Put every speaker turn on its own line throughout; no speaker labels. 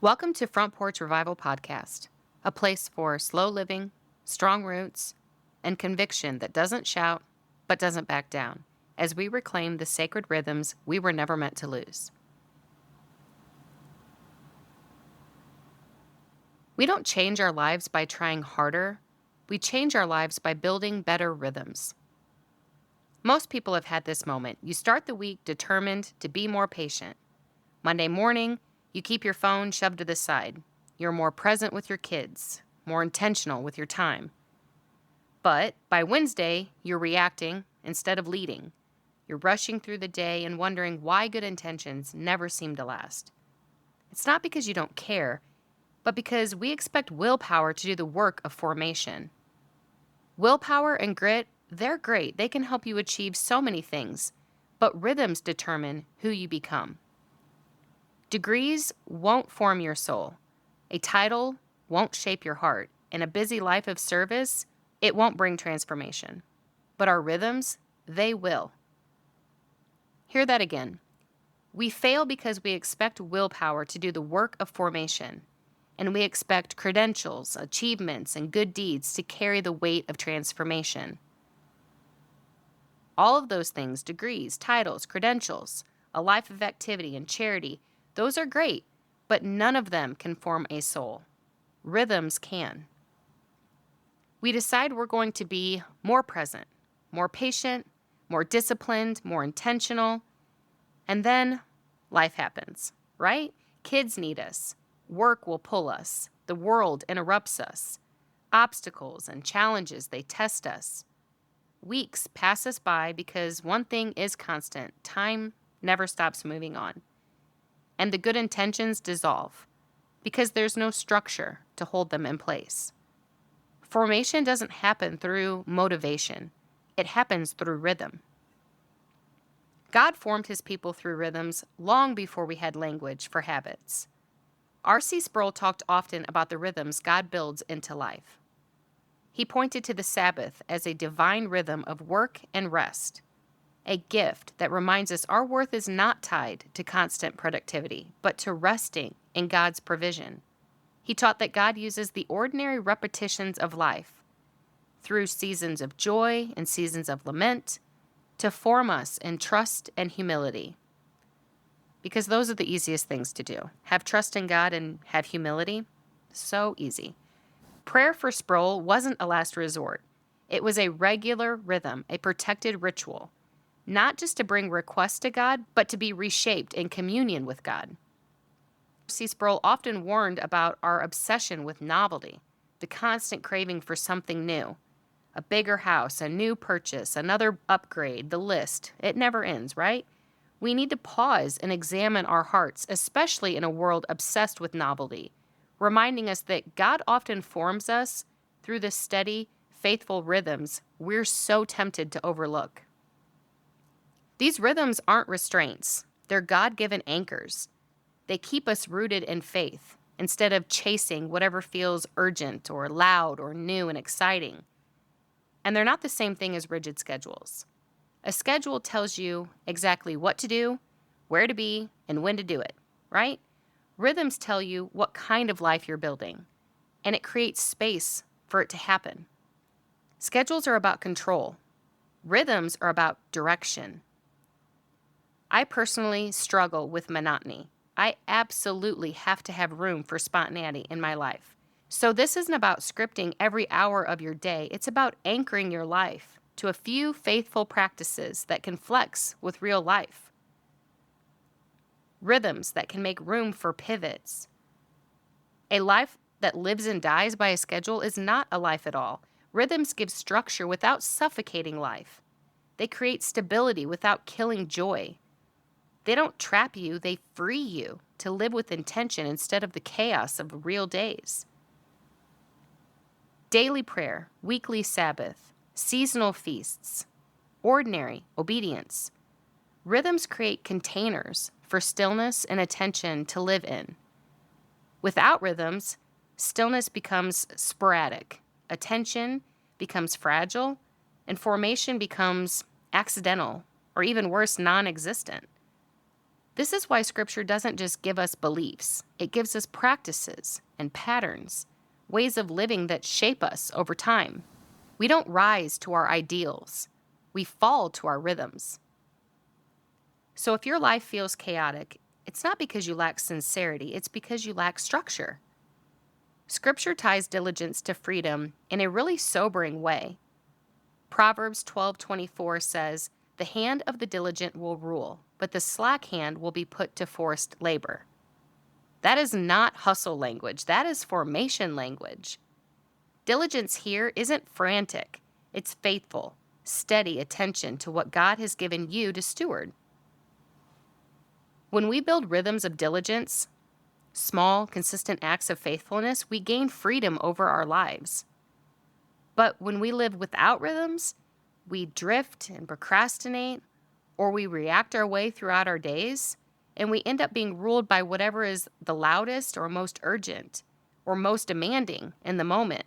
Welcome to Front Porch Revival Podcast, a place for slow living, strong roots, and conviction that doesn't shout but doesn't back down as we reclaim the sacred rhythms we were never meant to lose. We don't change our lives by trying harder. We change our lives by building better rhythms. Most people have had this moment. You start the week determined to be more patient. Monday morning, you keep your phone shoved to the side. You're more present with your kids, more intentional with your time. But by Wednesday, you're reacting instead of leading. You're rushing through the day and wondering why good intentions never seem to last. It's not because you don't care, but because we expect willpower to do the work of formation. Willpower and grit, they're great. They can help you achieve so many things, but rhythms determine who you become. Degrees won't form your soul. A title won't shape your heart. And a busy life of service, it won't bring transformation. But our rhythms, they will. Hear that again. We fail because we expect willpower to do the work of formation. And we expect credentials, achievements, and good deeds to carry the weight of transformation. All of those things, degrees, titles, credentials, a life of activity and charity, those are great, but none of them can form a soul. Rhythms can. We decide we're going to be more present, more patient, more disciplined, more intentional, and then life happens, right? Kids need us. Work will pull us. The world interrupts us. Obstacles and challenges, they test us. Weeks pass us by because one thing is constant. Time never stops moving on. And the good intentions dissolve because there's no structure to hold them in place. Formation doesn't happen through motivation. It happens through rhythm. God formed his people through rhythms long before we had language for habits. R.C. Sproul talked often about the rhythms God builds into life. He pointed to the Sabbath as a divine rhythm of work and rest, a gift that reminds us our worth is not tied to constant productivity, but to resting in God's provision. He taught that God uses the ordinary repetitions of life, through seasons of joy and seasons of lament, to form us in trust and humility. Because those are the easiest things to do. Have trust in God and have humility. So easy. Prayer for Sproul wasn't a last resort. It was a regular rhythm, a protected ritual, not just to bring requests to God, but to be reshaped in communion with God. C. Sproul often warned about our obsession with novelty, the constant craving for something new. A bigger house, a new purchase, another upgrade, the list. It never ends, right? We need to pause and examine our hearts, especially in a world obsessed with novelty, reminding us that God often forms us through the steady, faithful rhythms we're so tempted to overlook. These rhythms aren't restraints. They're God-given anchors. They keep us rooted in faith instead of chasing whatever feels urgent or loud or new and exciting. And they're not the same thing as rigid schedules. A schedule tells you exactly what to do, where to be, and when to do it, right? Rhythms tell you what kind of life you're building, and it creates space for it to happen. Schedules are about control. Rhythms are about direction. I personally struggle with monotony. I absolutely have to have room for spontaneity in my life. So this isn't about scripting every hour of your day. It's about anchoring your life to a few faithful practices that can flex with real life. Rhythms that can make room for pivots. A life that lives and dies by a schedule is not a life at all. Rhythms give structure without suffocating life. They create stability without killing joy. They don't trap you, they free you to live with intention instead of the chaos of real days. Daily prayer, weekly Sabbath, seasonal feasts, ordinary obedience. Rhythms create containers for stillness and attention to live in. Without rhythms, stillness becomes sporadic, attention becomes fragile, and formation becomes accidental, or even worse, non-existent. This is why Scripture doesn't just give us beliefs. It gives us practices and patterns, ways of living that shape us over time. We don't rise to our ideals. We fall to our rhythms. So if your life feels chaotic, it's not because you lack sincerity, it's because you lack structure. Scripture ties diligence to freedom in a really sobering way. Proverbs 12:24 says, "The hand of the diligent will rule, but the slack hand will be put to forced labor." That is not hustle language. That is formation language. Diligence here isn't frantic. It's faithful, steady attention to what God has given you to steward. When we build rhythms of diligence, small, consistent acts of faithfulness, we gain freedom over our lives. But when we live without rhythms, we drift and procrastinate, or we react our way throughout our days, and we end up being ruled by whatever is the loudest or most urgent or most demanding in the moment.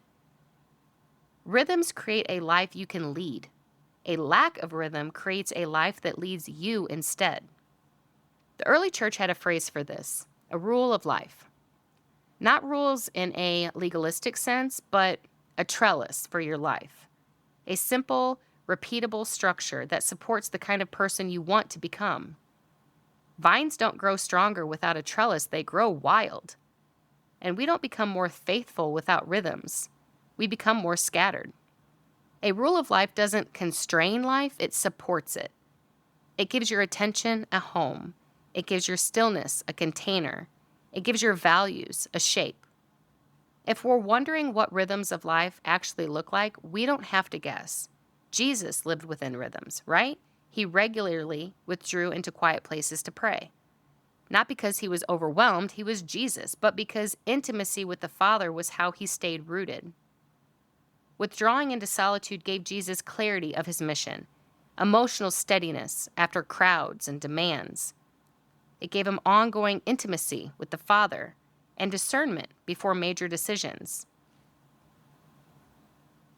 Rhythms create a life you can lead. A lack of rhythm creates a life that leads you instead. The early church had a phrase for this, a rule of life. Not rules in a legalistic sense, but a trellis for your life. A simple, repeatable structure that supports the kind of person you want to become. Vines don't grow stronger without a trellis, they grow wild. And we don't become more faithful without rhythms. We become more scattered. A rule of life doesn't constrain life, it supports it. It gives your attention a home. It gives your stillness a container. It gives your values a shape. If we're wondering what rhythms of life actually look like, we don't have to guess. Jesus lived within rhythms, right? He regularly withdrew into quiet places to pray. Not because he was overwhelmed, he was Jesus, but because intimacy with the Father was how he stayed rooted. Withdrawing into solitude gave Jesus clarity of his mission, emotional steadiness after crowds and demands. It gave him ongoing intimacy with the Father and discernment before major decisions.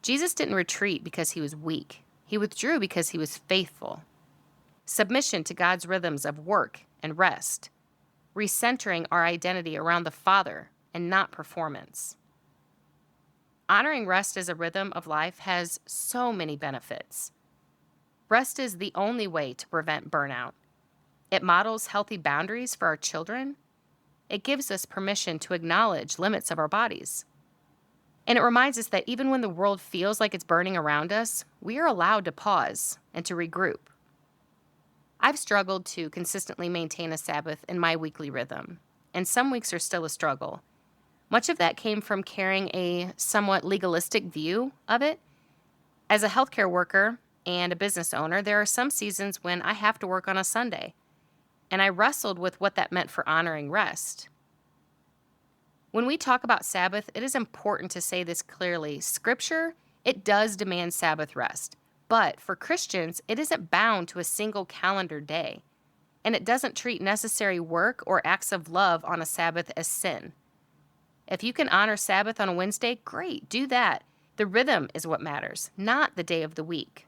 Jesus didn't retreat because he was weak. He withdrew because he was faithful. Submission to God's rhythms of work and rest, recentering our identity around the Father and not performance. Honoring rest as a rhythm of life has so many benefits. Rest is the only way to prevent burnout. It models healthy boundaries for our children. It gives us permission to acknowledge limits of our bodies. And it reminds us that even when the world feels like it's burning around us, we are allowed to pause and to regroup. I've struggled to consistently maintain a Sabbath in my weekly rhythm, and some weeks are still a struggle. Much of that came from carrying a somewhat legalistic view of it. As a healthcare worker and a business owner, there are some seasons when I have to work on a Sunday, and I wrestled with what that meant for honoring rest. When we talk about Sabbath, it is important to say this clearly. Scripture, it does demand Sabbath rest, but for Christians, it isn't bound to a single calendar day, and it doesn't treat necessary work or acts of love on a Sabbath as sin. If you can honor Sabbath on a Wednesday, great, do that. The rhythm is what matters, not the day of the week.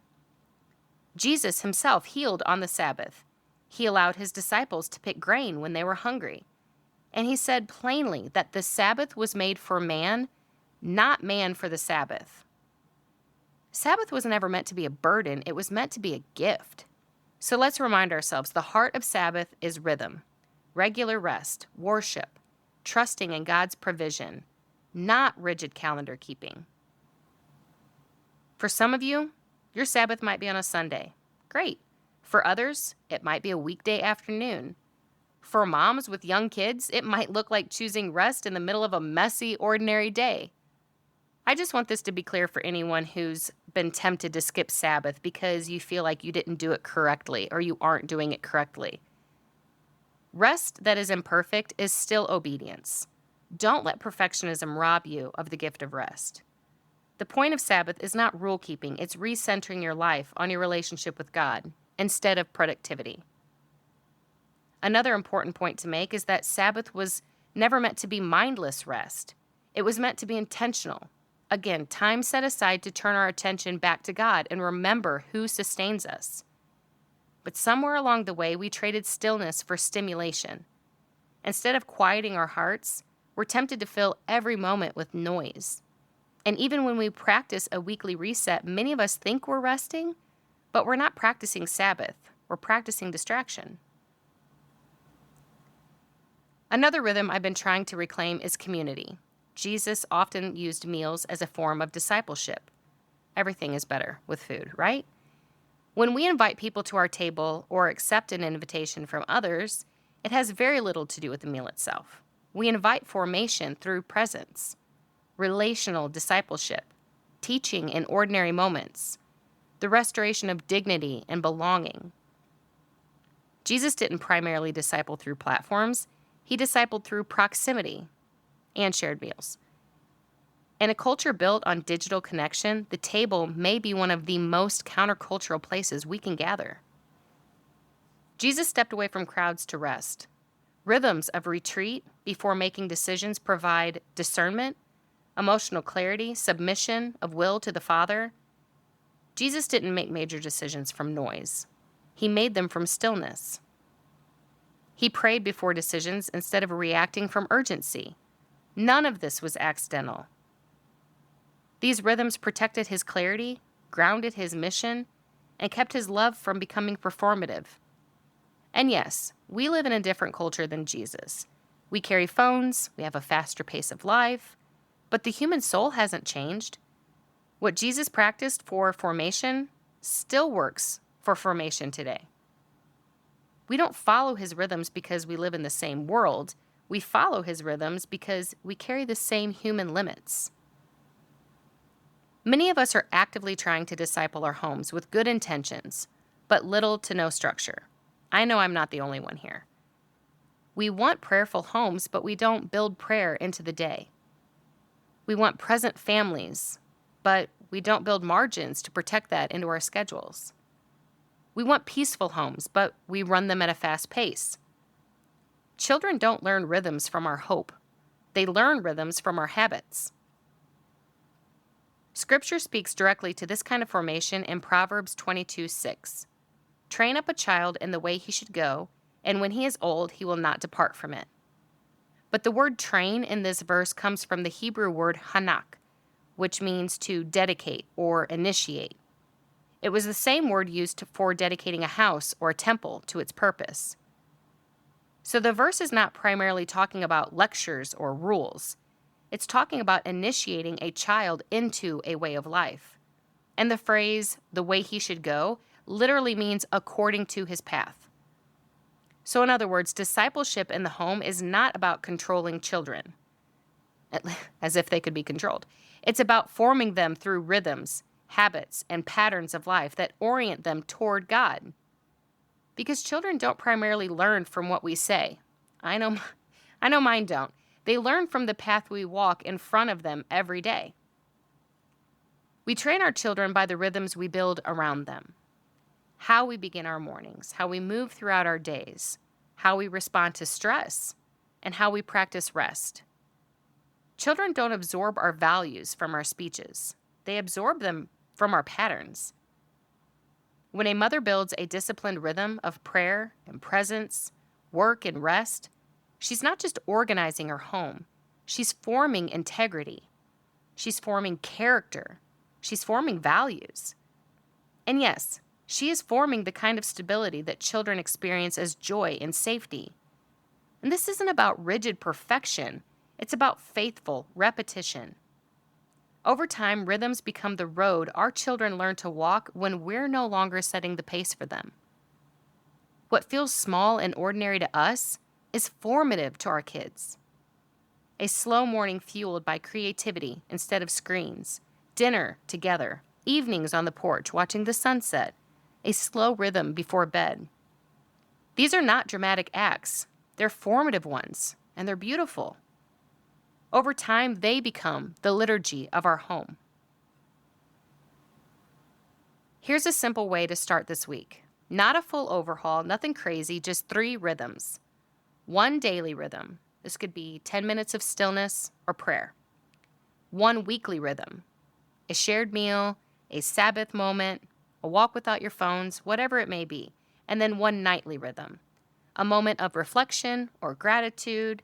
Jesus himself healed on the Sabbath. He allowed his disciples to pick grain when they were hungry. And he said plainly that the Sabbath was made for man, not man for the Sabbath. Sabbath was never meant to be a burden, it was meant to be a gift. So let's remind ourselves, the heart of Sabbath is rhythm, regular rest, worship, trusting in God's provision, not rigid calendar keeping. For some of you, your Sabbath might be on a Sunday. Great. For others, it might be a weekday afternoon. For moms with young kids, it might look like choosing rest in the middle of a messy, ordinary day. I just want this to be clear for anyone who's been tempted to skip Sabbath because you feel like you didn't do it correctly or you aren't doing it correctly. Rest that is imperfect is still obedience. Don't let perfectionism rob you of the gift of rest. The point of Sabbath is not rule keeping, it's recentering your life on your relationship with God instead of productivity. Another important point to make is that Sabbath was never meant to be mindless rest. It was meant to be intentional. Again, time set aside to turn our attention back to God and remember who sustains us. but somewhere along the way, we traded stillness for stimulation. Instead of quieting our hearts, we're tempted to fill every moment with noise. And even when we practice a weekly reset, many of us think we're resting, but we're not practicing Sabbath. We're practicing distraction. Another rhythm I've been trying to reclaim is community. Jesus often used meals as a form of discipleship. Everything is better with food, right? When we invite people to our table or accept an invitation from others, it has very little to do with the meal itself. We invite formation through presence, relational discipleship, teaching in ordinary moments, the restoration of dignity and belonging. Jesus didn't primarily disciple through platforms. He discipled through proximity and shared meals. In a culture built on digital connection, the table may be one of the most countercultural places we can gather. Jesus stepped away from crowds to rest. Rhythms of retreat before making decisions provide discernment, emotional clarity, submission of will to the Father. Jesus didn't make major decisions from noise. He made them from stillness. He prayed before decisions instead of reacting from urgency. None of this was accidental. These rhythms protected his clarity, grounded his mission, and kept his love from becoming performative. And yes, we live in a different culture than Jesus. We carry phones, we have a faster pace of life, but the human soul hasn't changed. What Jesus practiced for formation still works for formation today. We don't follow his rhythms because we live in the same world. We follow his rhythms because we carry the same human limits. Many of us are actively trying to disciple our homes with good intentions, but little to no structure. I know I'm not the only one here. We want prayerful homes, but we don't build prayer into the day. We want present families, but we don't build margins to protect that into our schedules. We want peaceful homes, but we run them at a fast pace. Children don't learn rhythms from our hope. They learn rhythms from our habits. Scripture speaks directly to this kind of formation in Proverbs 22:6. Train up a child in the way he should go, and when he is old, he will not depart from it. But the word train in this verse comes from the Hebrew word hanak, which means to dedicate or initiate. It was the same word used for dedicating a house or a temple to its purpose. So the verse is not primarily talking about lectures or rules. It's talking about initiating a child into a way of life. And the phrase, the way he should go, literally means according to his path. So in other words, discipleship in the home is not about controlling children, as if they could be controlled. It's about forming them through rhythms, habits, and patterns of life that orient them toward God. Because children don't primarily learn from what we say. I know mine don't. They learn from the path we walk in front of them every day. We train our children by the rhythms we build around them. How we begin our mornings, how we move throughout our days, how we respond to stress, and how we practice rest. Children don't absorb our values from our speeches. They absorb them from our patterns. When a mother builds a disciplined rhythm of prayer and presence, work and rest, she's not just organizing her home. She's forming integrity. She's forming character. She's forming values. And yes, she is forming the kind of stability that children experience as joy and safety. And this isn't about rigid perfection. It's about faithful repetition. Over time, rhythms become the road our children learn to walk when we're no longer setting the pace for them. What feels small and ordinary to us is formative to our kids. A slow morning fueled by creativity instead of screens, dinner together, evenings on the porch watching the sunset, a slow rhythm before bed. These are not dramatic acts. They're formative ones, and they're beautiful. Over time, they become the liturgy of our home. Here's a simple way to start this week. Not a full overhaul, nothing crazy, just 3 rhythms. 1 daily rhythm. This could be 10 minutes of stillness or prayer. 1 weekly rhythm. A shared meal, a Sabbath moment, a walk without your phones, whatever it may be. and then one nightly rhythm, a moment of reflection or gratitude,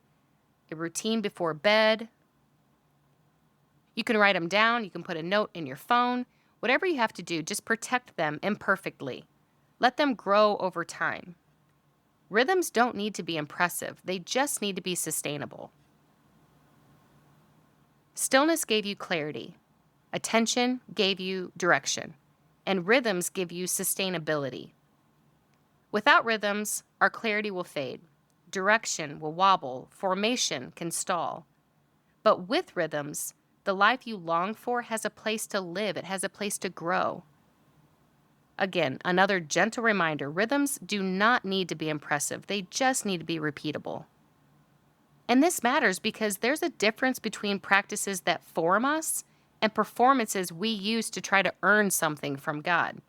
a routine before bed. You can write them down. You can put a note in your phone. Whatever you have to do, just protect them imperfectly. Let them grow over time. Rhythms don't need to be impressive. They just need to be sustainable. Stillness gave you clarity. Attention gave you direction. And rhythms give you sustainability. Without rhythms, our clarity will fade. Direction will wobble. Formation can stall. But with rhythms, the life you long for has a place to live. It has a place to grow. Again, another gentle reminder, rhythms do not need to be impressive. They just need to be repeatable. And this matters because there's a difference between practices that form us and performances we use to try to earn something from God.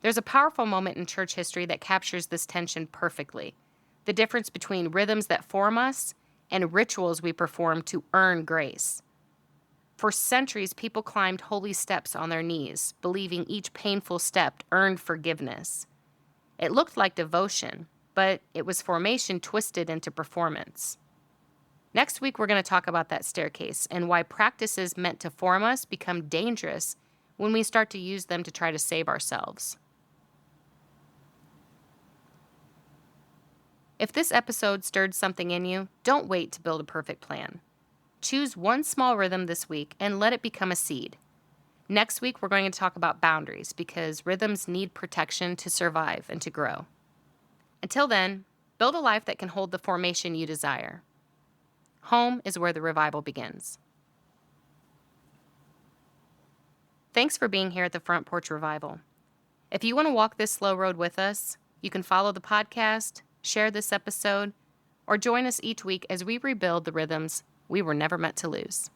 There's a powerful moment in church history that captures this tension perfectly. The difference between rhythms that form us and rituals we perform to earn grace. For centuries, people climbed holy steps on their knees, believing each painful step earned forgiveness. It looked like devotion, but it was formation twisted into performance. Next week, we're going to talk about that staircase and why practices meant to form us become dangerous when we start to use them to try to save ourselves. If this episode stirred something in you, don't wait to build a perfect plan. Choose one small rhythm this week and let it become a seed. Next week, we're going to talk about boundaries because rhythms need protection to survive and to grow. Until then, build a life that can hold the formation you desire. Home is where the revival begins. Thanks for being here at the Front Porch Revival. If you want to walk this slow road with us, you can follow the podcast, share this episode, or join us each week as we rebuild the rhythms we were never meant to lose.